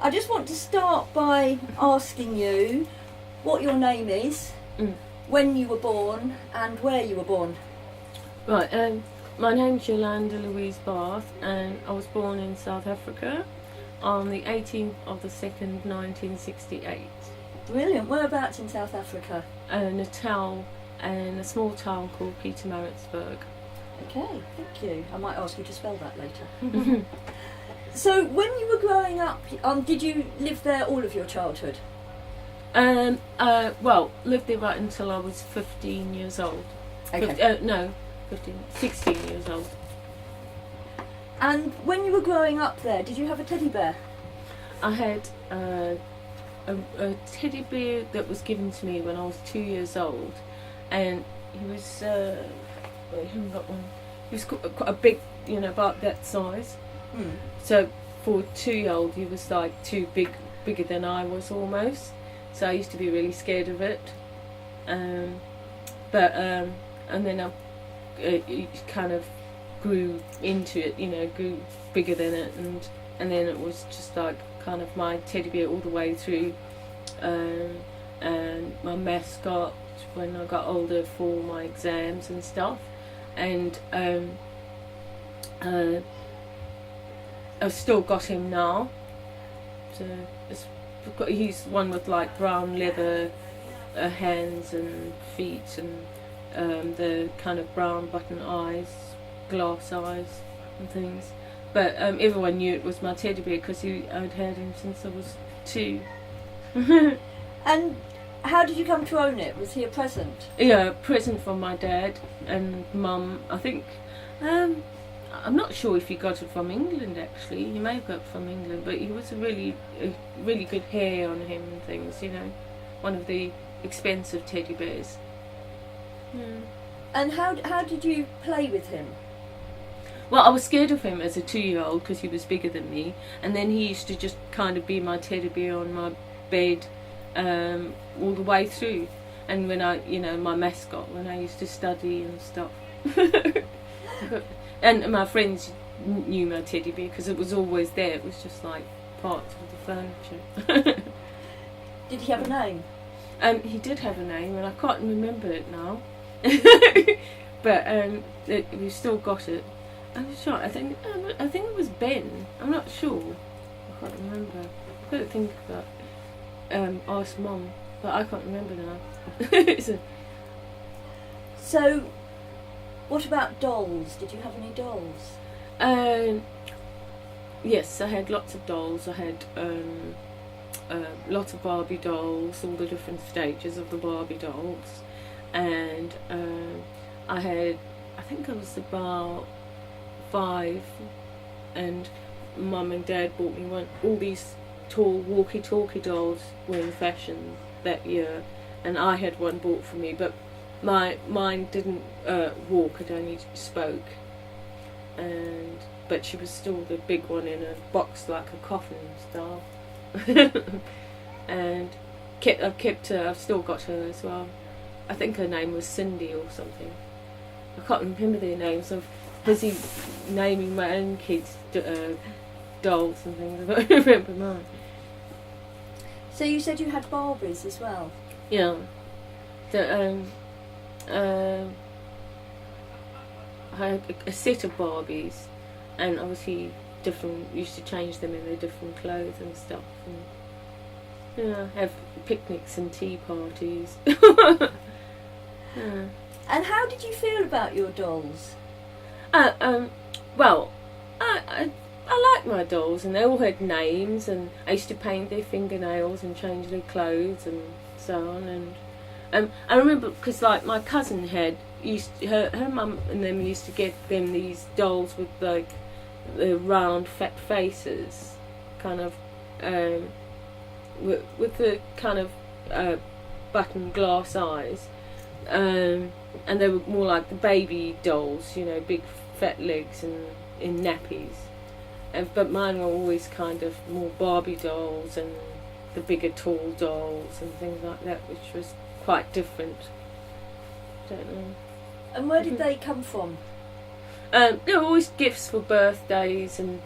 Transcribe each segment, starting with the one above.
I just want to start by asking you what your name is, when you were born, and where you were born. Right, my name's Yolanda Louise Bath, and I was born in South Africa on the 18th of the 2nd, 1968. Brilliant. Whereabouts in South Africa? Natal, and a small town called Pietermaritzburg. Okay, thank you. I might ask you to spell that later. So, when you were growing up, did you live there all of your childhood? Well, lived there right until I was 15 years old. Okay. 16 years old. And when you were growing up there, did you have a teddy bear? I had a teddy bear that was given to me when I was 2 years old, and he was, I haven't got one. He was quite a big, about that size. So for a 2-year-old, he was like bigger than I was almost. So I used to be really scared of it. And then I kind of grew into it, grew bigger than it, and then it was just like kind of my teddy bear all the way through. And my mascot when I got older for my exams and stuff. And I've still got him now. So he's one with like brown leather hands and feet, and the kind of brown button eyes, glass eyes and things. But everyone knew it was my teddy bear because I'd had him since I was 2. And how did you come to own it? Was he a present? Yeah, a present from my dad and mum. I think I'm not sure if he got it from England actually. He may have got it from England, but he was a really good hair on him and things, one of the expensive teddy bears. And how did you play with him? Well, I was scared of him as a 2-year-old because he was bigger than me, and then he used to just kind of be my teddy bear on my bed all the way through. And when my mascot, when I used to study and stuff. And my friends knew my teddy bear because it was always there. It was just like part of the furniture. Did he have a name? He did have a name, and I can't remember it now. But we still got it. I'm sure. I think it was Ben. I'm not sure. I can't remember. I've got to think about. Ask Mum, but I can't remember now. So, what about dolls? Did you have any dolls? Yes, I had lots of dolls. I had lots of Barbie dolls, all the different stages of the Barbie dolls, and I think I was about 5, and Mum and Dad bought me all these tall walkie-talkie dolls were in fashion that year, and I had one bought for me, but mine didn't walk, it only spoke, but she was still the big one in a box like a coffin style. And I've still got her as well. I think her name was Cindy or something. I can't remember their names. I'm busy naming my own kids dolls and things. I don't remember mine. So you said you had Barbies as well? Yeah. I had a set of Barbies, and obviously used to change them in their different clothes and stuff, and have picnics and tea parties. And how did you feel about your dolls? Well, I liked my dolls, and they all had names, and I used to paint their fingernails and change their clothes and so on. And I remember because like my cousin her mum and them used to get them these dolls with like the round fat faces, kind of with the kind of button glass eyes, and they were more like the baby dolls, big fat legs and in nappies. But mine were always kind of more Barbie dolls and the bigger tall dolls and things like that, which was quite different. Don't know. And where did they come from? They were always gifts for birthdays, and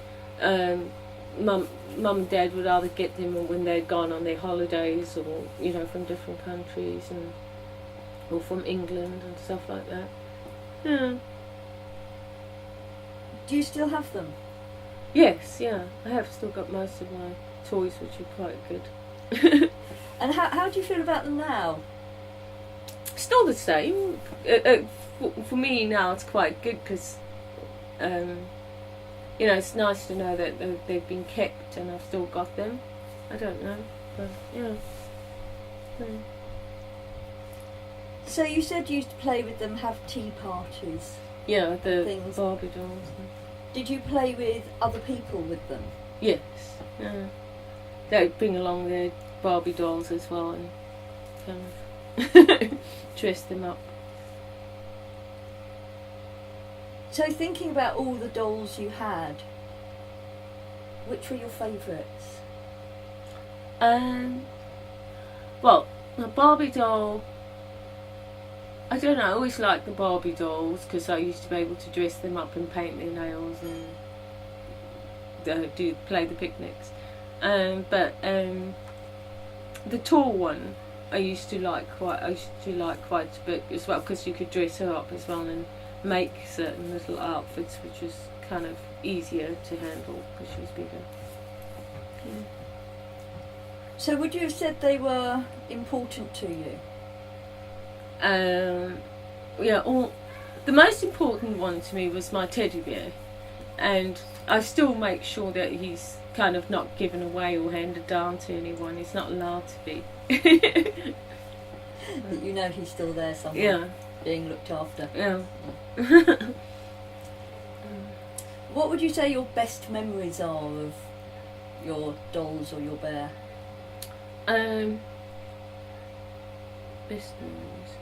mum and dad would either get them when they'd gone on their holidays, or from different countries, or from England and stuff like that. Yeah. Do you still have them? Yes, yeah. I have still got most of my toys, which are quite good. And how do you feel about them now? Still the same. For me now, it's quite good because, it's nice to know that they've been kept and I've still got them. I don't know, but yeah. So you said you used to play with them, have tea parties. Yeah, the things. Barbie dolls. Did you play with other people with them? Yes. Yeah. They'd bring along their Barbie dolls as well and kind of dress them up. So thinking about all the dolls you had, which were your favourites? Well, the Barbie doll, I don't know, I always liked the Barbie dolls because I used to be able to dress them up and paint their nails and play the picnics. But the tall one I used to like quite a bit as well, because you could dress her up as well and make certain little outfits, which was kind of easier to handle because she was bigger. Yeah. So would you have said they were important to you? The most important one to me was my teddy bear, and I still make sure that he's kind of not given away or handed down to anyone. He's not allowed to be. But you know he's still there somewhere, yeah, being looked after. Yeah. What would you say your best memories are of your dolls or your bear? Best memories.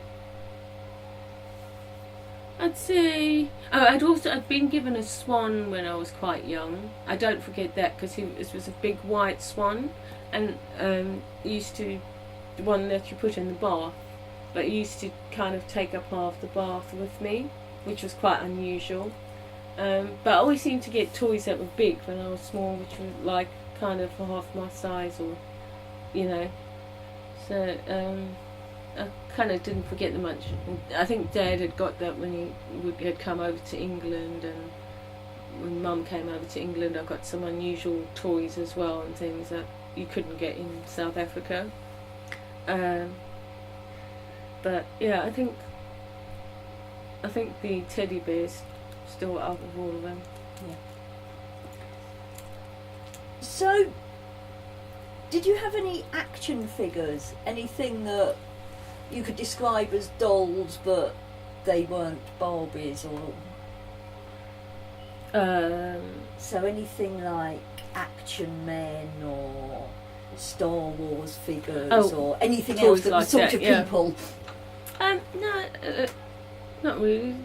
I'd say I'd been given a swan when I was quite young. I don't forget that because it was a big white swan, and used to, the one that you put in the bath, but he used to kind of take up half the bath with me, which was quite unusual. But I always seemed to get toys that were big when I was small, which were like kind of half my size, or so I kind of didn't forget them much. I think Dad had got that when he had come over to England, and when Mum came over to England I got some unusual toys as well and things that you couldn't get in South Africa. But yeah, I think the teddy bear's still out of all of them. Yeah. So, did you have any action figures? Anything that you could describe as dolls, but they weren't Barbies, or so anything like Action Men or Star Wars figures, or anything else that like was sort that, of yeah. people? No, not really.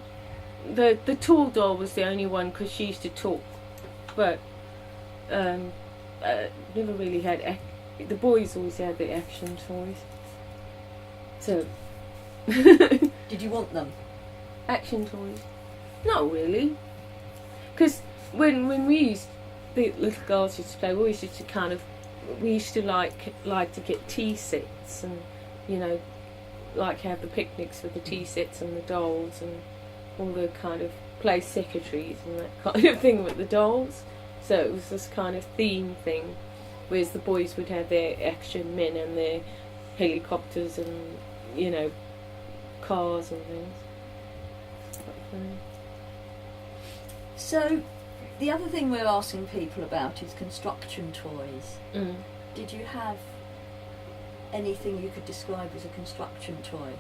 The tall doll was the only one because she used to talk, but never really had. The boys always had the action toys. So, did you want them? Action toys? Not really, because when we used, the little girls used to play, we used to like to get tea sets, and like have the picnics with the tea sets and the dolls and all the kind of play secretaries and that kind of thing with the dolls. So it was this kind of theme thing, whereas the boys would have their action men and their helicopters and cars and things. So the other thing we're asking people about is construction toys. Did you have anything you could describe as a construction toy?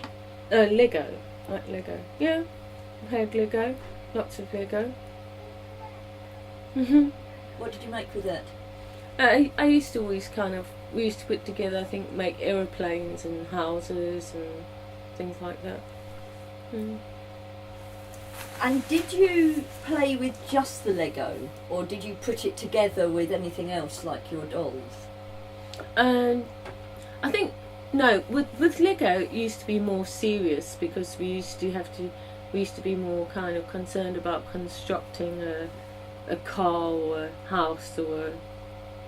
Lego. Like Lego. Yeah, I had Lego. Lots of Lego. What did you make with it? I used to always we used to put together, I think, make aeroplanes and houses and things like that. And did you play with just the Lego, or did you put it together with anything else like your dolls? I think, no, with Lego it used to be more serious because we used to be more kind of concerned about constructing a car or a house or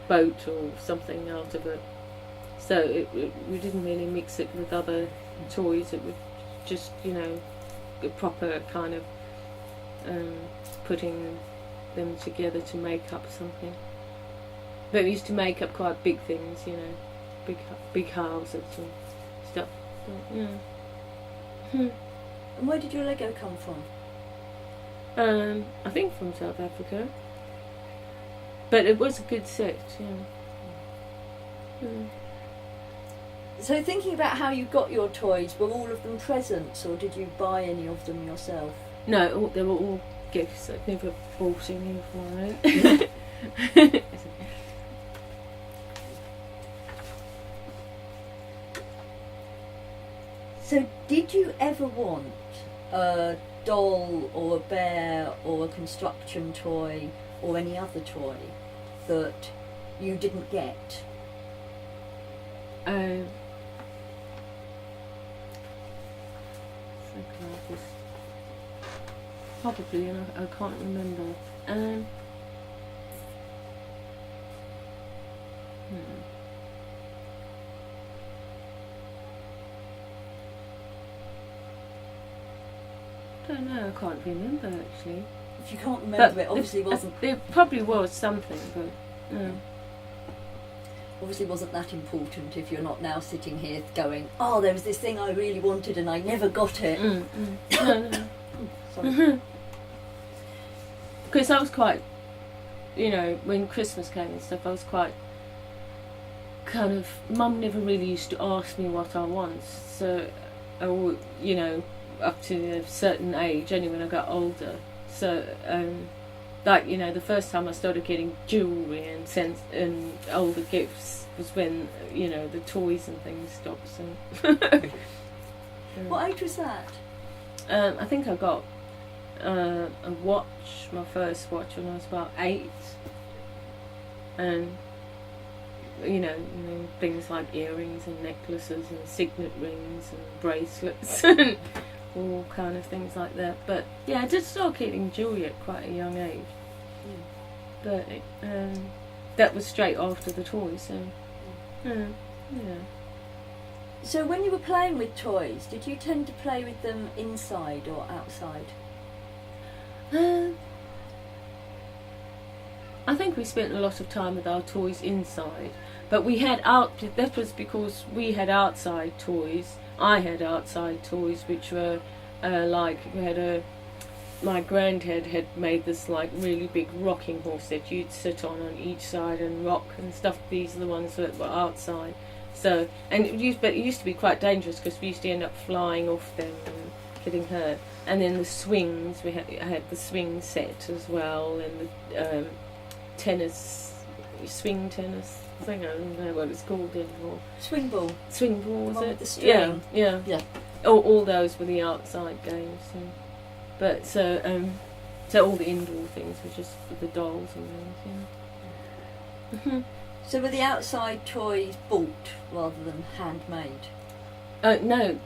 boat or something out of it. So we didn't really mix it with other toys. It was just, you know, a proper kind of putting them together to make up something. But we used to make up quite big things, you know, big houses and stuff. But, yeah. And where did your Lego come from? I think from South Africa. But it was a good set, yeah. So thinking about how you got your toys, were all of them presents or did you buy any of them yourself? No, they were all gifts. I've never bought any of my own. So did you ever want a doll or a bear or a construction toy or any other toy that you didn't get? Probably, and I can't remember. I don't know, I can't remember actually. If you can't remember, But it obviously wasn't. There probably was something, but Obviously wasn't that important if you're not now sitting here going, oh, there was this thing I really wanted and I never got it. No. Sorry. Because I was quite, you know, when Christmas came and stuff, I was quite kind of, Mum never really used to ask me what I want, so I, you know, up to a certain age, only when I got older. So, like, you know, the first time I started getting jewellery and older gifts was when, you know, the toys and things stopped. So. What age was that? I think I got a watch, my first watch, when I was about 8, and you know things like earrings and necklaces and signet rings and bracelets and all kind of things like that. But yeah, I did start getting jewellery at quite a young age. But that was straight after the toys. So yeah. So when you were playing with toys, did you tend to play with them inside or outside? I think we spent a lot of time with our toys inside, but we had that was because we had outside toys. I had outside toys which were like, we had my granddad had made this like really big rocking horse that you'd sit on each side and rock and stuff. These are the ones that were outside. So, but it used to be quite dangerous because we used to end up flying off them and getting hurt. And then the swings, I had the swing set as well, and the swing tennis thing, I don't know what it's called anymore. Swing ball. Swing ball, was it? With the string. Yeah. All those were the outside games. So. But so all the indoor things were just with the dolls and things. Yeah. So were the outside toys bought rather than handmade? No,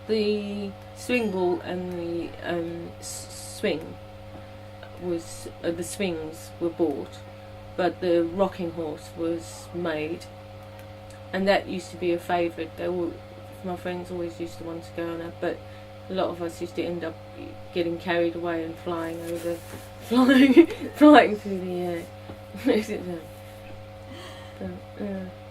the swing ball and the swing was the swings were bought, but the rocking horse was made, and that used to be a favourite. My friends always used to want to go on it, but a lot of us used to end up getting carried away and flying through the air.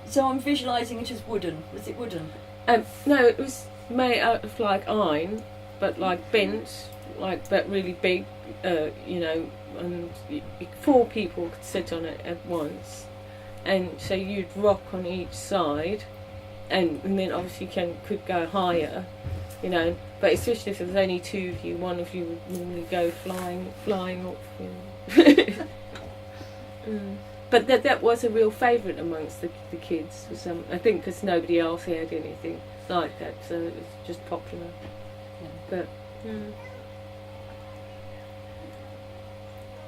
So I'm visualising it as wooden. Was it wooden? No, it was made out of like iron, but like bent, but really big, you know, and 4 people could sit on it at once, and so you'd rock on each side, and then obviously could go higher, you know. But especially if there was only 2 of you, one of you would normally go flying off. You know. But that was a real favourite amongst the kids. I think because nobody else had anything like that, so it was just popular. But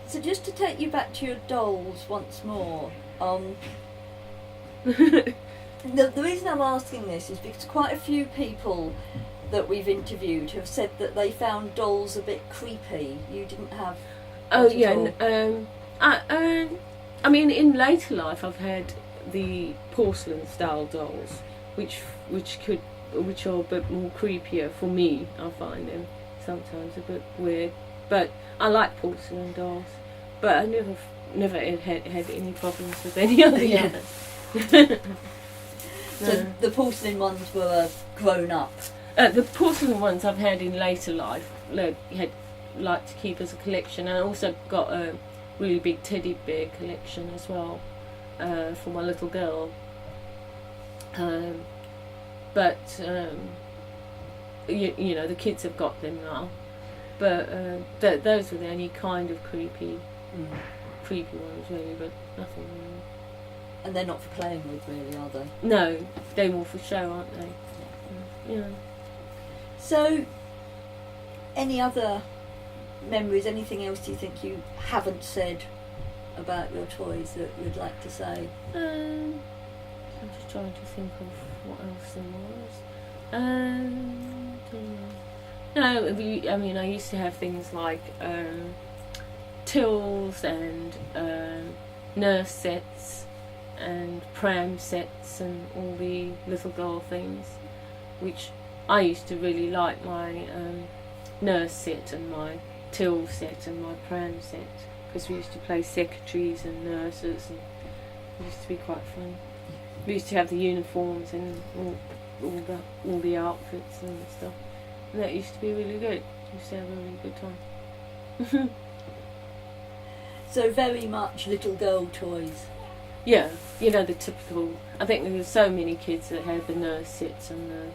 so just to take you back to your dolls once more, the reason I'm asking this is because quite a few people that we've interviewed have said that they found dolls a bit creepy. You didn't have. Oh yeah, I mean, in later life, I've had the porcelain style dolls, which are a bit more creepier for me. I find them sometimes a bit weird, but I like porcelain dolls. But I never had any problems with any of the Yeah. others. So the porcelain ones were grown up. The porcelain ones I've had in later life, like to keep as a collection, and I also got a really big teddy bear collection as well for my little girl. But you know, the kids have got them now. But those were the only kind of creepy ones, really. But nothing really. And they're not for playing with, really, are they? No, they're more for show, aren't they? Yeah. So, any other memories, anything else you think you haven't said about your toys that you'd like to say? I'm just trying to think of what else there was. No, I mean, I used to have things like tills and nurse sets and pram sets and all the little girl things, which I used to really like. My nurse set and my till set and my pram set, because we used to play secretaries and nurses, and it used to be quite fun. We used to have the uniforms and all the outfits and stuff, and that used to be really good. We used to have a really good time. So very much little girl toys. Yeah, you know, the typical. I think there were so many kids that had the nurse sets and the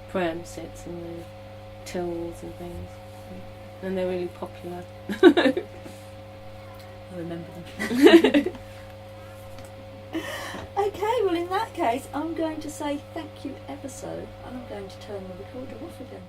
pram sets and the tills and things, and they're really popular. I remember them. Okay, well in that case I'm going to say thank you ever so, and I'm going to turn the recorder off again.